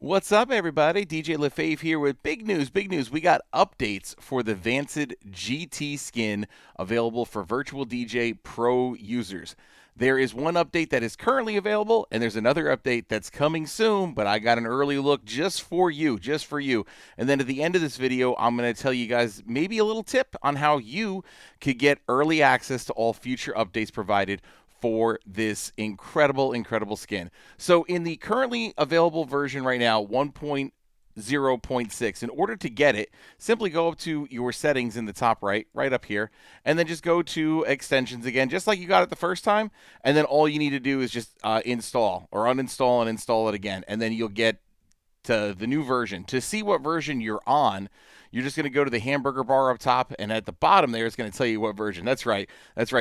What's up, everybody? DJ LeFave here with big news. Big news. We got updates for the Vanced GT skin available for Virtual DJ Pro users. There is one update that is currently available, and there's another update that's coming soon, but I got an early look just for you, just for you. And then at the end of this video, I'm going to tell you guys maybe a little tip on how you could get early access to all future updates provided for this incredible skin. So in the currently available version right now, 1.0.6, in order to get it, simply go up to your settings in the top right up here, and then just go to extensions again, just like you got it the first time. And then all you need to do is just install or uninstall and install it again. And then you'll get to the new version. To see what version you're on, you're just going to go to the hamburger bar up top, and at the bottom there, it's going to tell you what version. That's right.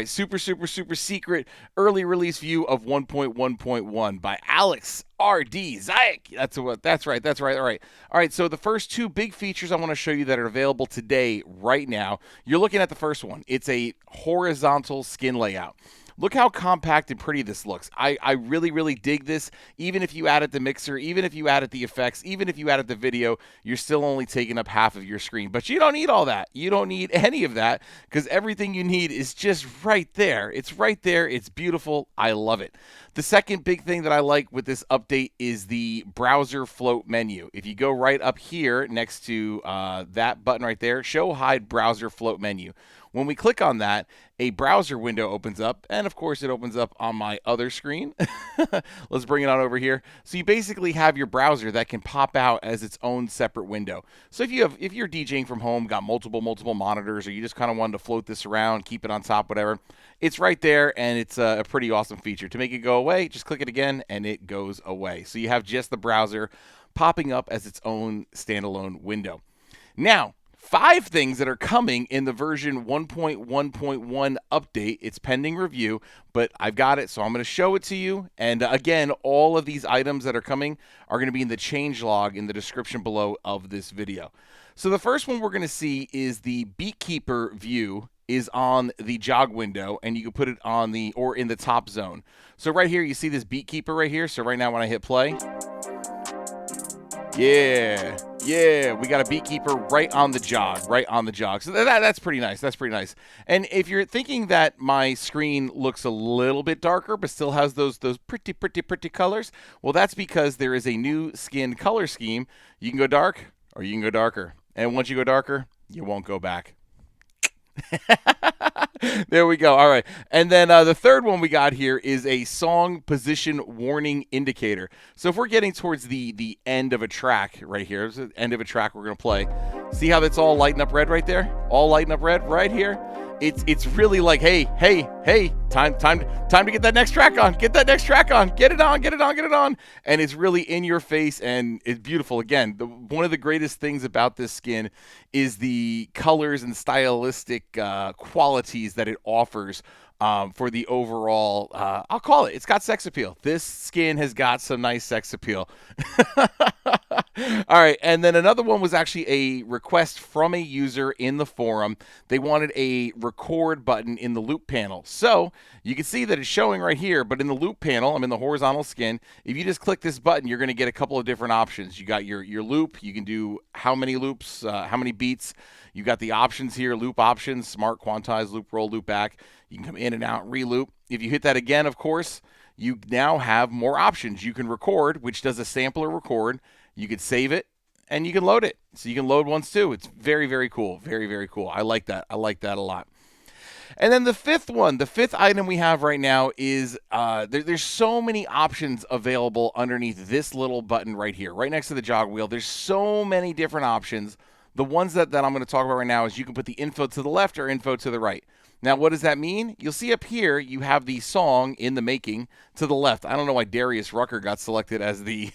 Super secret early release view of 1.1.1 by Alex R.D. Zayek. That's right. All right, so the first two big features I want to show you that are available today, right now, you're looking at the first one. It's a horizontal skin layout. Look how compact and pretty this looks. I really dig this. Even if you added the mixer, even if you added the effects, even if you added the video, you're still only taking up half of your screen. But you don't need all that. You don't need any of that because everything you need is just right there. It's right there. It's beautiful. I love it. The second big thing that I like with this update is the browser float menu. If you go right up here next to that button right there, show hide browser float menu. When we click on that, a browser window opens up, and of course it opens up on my other screen. Let's bring it on over here. So you basically have your browser that can pop out as its own separate window. So if you're DJing from home, got multiple monitors, or you just kind of wanted to float this around, keep it on top, whatever, it's right there, and it's a pretty awesome feature. To make it go away, just click it again, and it goes away. So you have just the browser popping up as its own standalone window. Now, 5 things that are coming in the version 1.1.1 update. It's pending review, but I've got it, so I'm going to show it to you. And again, all of these items that are coming are going to be in the changelog in the description below of this video. So the first one we're going to see is the Beatkeeper view is on the jog window, and you can put it on the or in the top zone. So right here, you see this Beatkeeper right here. So right now when I hit play, yeah, we got a Beatkeeper right on the jog, So that's pretty nice. That's pretty nice. And if you're thinking that my screen looks a little bit darker, but still has those pretty colors, well, that's because there is a new skin color scheme. You can go dark or you can go darker. And once you go darker, you won't go back. There we go. All right. And then the third one we got here is a song position warning indicator. So if we're getting towards the end of a track right here, this is the end of a track we're going to play. See how that's all lighting up red right there? All lighting up red right here. It's really like, hey, time to get that next track on. Get that next track on. Get it on. And it's really in your face, and it's beautiful. Again, one of the greatest things about this skin is the colors and stylistic qualities that it offers for the overall, I'll call it, it's got sex appeal. This skin has got some nice sex appeal. All right, and then another one was actually a request from a user in the forum. They wanted a record button in the loop panel. So you can see that it's showing right here, but in the loop panel, I'm in the horizontal skin. If you just click this button, you're going to get a couple of different options. You got your loop. You can do how many loops, how many beats. You got the options here, loop options, smart, quantize, loop roll, loop back. You can come in and out, re-loop. If you hit that again, of course, you now have more options. You can record, which does a sampler record. You could save it, and you can load it. So you can load ones too. It's very cool. Very cool. I like that. I like that a lot. And then the fifth item we have right now is there's so many options available underneath this little button right here, right next to the jog wheel. There's so many different options. The ones that I'm going to talk about right now is you can put the info to the left or info to the right. Now, what does that mean? You'll see up here, you have the song in the making to the left. I don't know why Darius Rucker got selected as the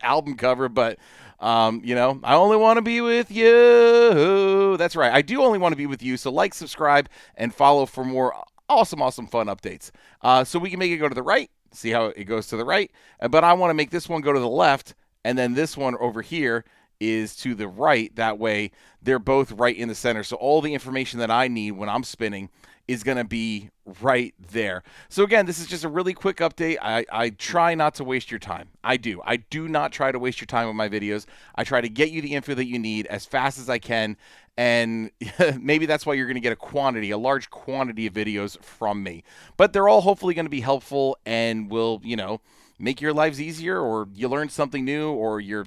album cover, but, I only want to be with you. That's right. I do only want to be with you. So like, subscribe, and follow for more awesome, fun updates. So we can make it go to the right. See how it goes to the right. But I want to make this one go to the left, and then this one over here is to the right. That way they're both right in the center. So all the information that I need when I'm spinning is going to be right there. So again, this is just a really quick update. I try not to waste your time. I do not try to waste your time with my videos. I try to get you the info that you need as fast as I can. And maybe that's why you're going to get a large quantity of videos from me. But they're all hopefully going to be helpful and will, make your lives easier, or you learn something new, or you're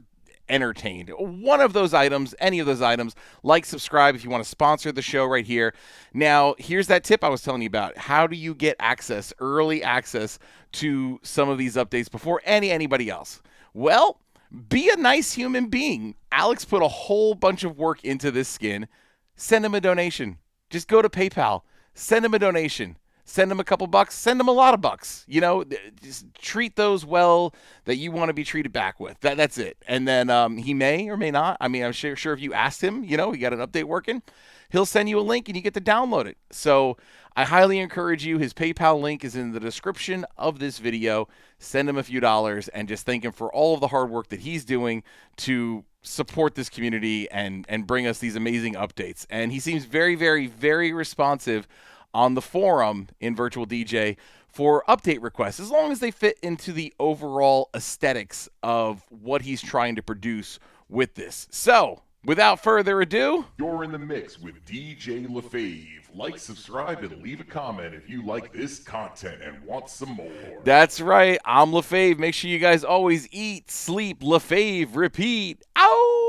entertained. One of those items, any of those items, like, subscribe if you want to sponsor the show right here. Now, here's that tip I was telling you about. How do you get early access to some of these updates before anybody else? Well, be a nice human being. Alex put a whole bunch of work into this skin. Send him a donation. Just go to PayPal. Send him a donation. Send him a couple bucks. Send him a lot of bucks. Just treat those well that you want to be treated back with. That's it. And then he may or may not. I mean, I'm sure if you asked him, he got an update working, he'll send you a link and you get to download it. So I highly encourage you. His PayPal link is in the description of this video. Send him a few dollars and just thank him for all of the hard work that he's doing to support this community and bring us these amazing updates. And he seems very, very, very responsive on the forum in Virtual DJ for update requests, as long as they fit into the overall aesthetics of what he's trying to produce with this. So, without further ado, you're in the mix with DJ LeFave. Like, subscribe, and leave a comment if you like this content and want some more. That's right, I'm LeFave. Make sure you guys always eat, sleep, LeFave, repeat. Ow!